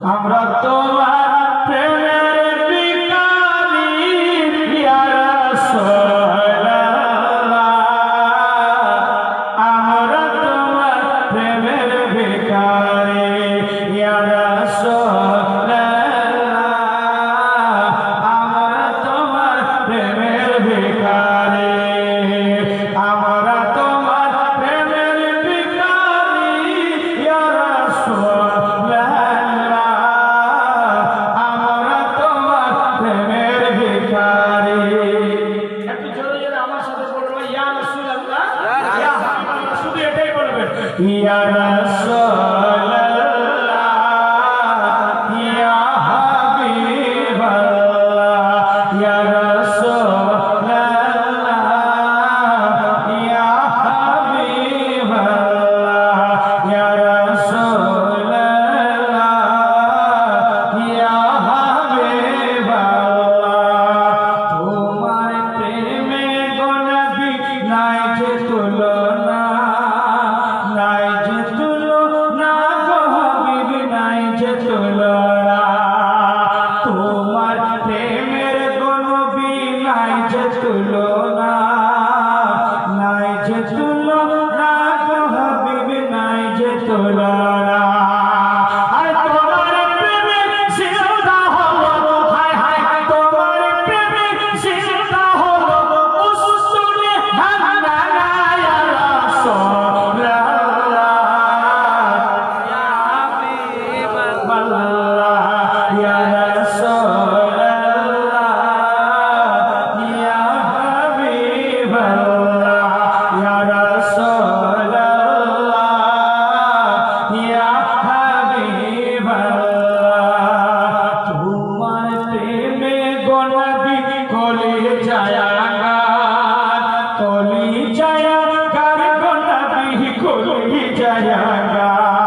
আমরা তোমার প্রেমের ভিখারি ইয়া রাসূলুল্লাহ, আমরা তোমার প্রেমের ভিখারি ইয়া রাসূলুল্লাহ, আমরা তোমার প্রেমের ভিখারি, আমরা তোমার প্রেমের ভিখারি ইয়া রাসূলুল্লাহ, আমরা তোমার প্রেমের ভিখারি। একটু জোরে জোরে আমার সাথে বলবো ইয়া রাসূলুল্লাহ, ইয়া হাবিবাল্লাহ, শুধু এটাই বলবেন ইয়া রাসূলুল্লাহ, ইয়া হাবিবাল্লাহ, ইয়া রাসূলুল্লাহ, ইয়া হাবিবাল্লাহ, ইয়া রাসূলুল্লাহ, ইয়া হাবিবাল্লাহ। তোমার প্রেমে গো নবী নাই যে তুলনা, নাই যে তুলনা গো হাবিব, নাই যে তুলনা। তোমার প্রেমের গো নবী নাই যে তুলনা, নাই যে তুলনা গো হাবিব, নাই যে তুলনা। আর তোমার প্রেমে জিন্দা হলো, হায় হায়, তোমার প্রেমে জিন্দা হলো উসুনে হান্নানা ইয়া রাসূলুল্লাহ, ইয়া হাবিবাল্লাহ, ইয়া রাসূলুল্লাহ, ইয়া হাবিবাল্লাহ, ইয়া রাসূলুল্লাহ, ইয়া হাবিবাল্লাহ। তোমার প্রেমে গো নবী কলি জায়াগার, কলি জায়াগার গো নবী কলি জায়াগার।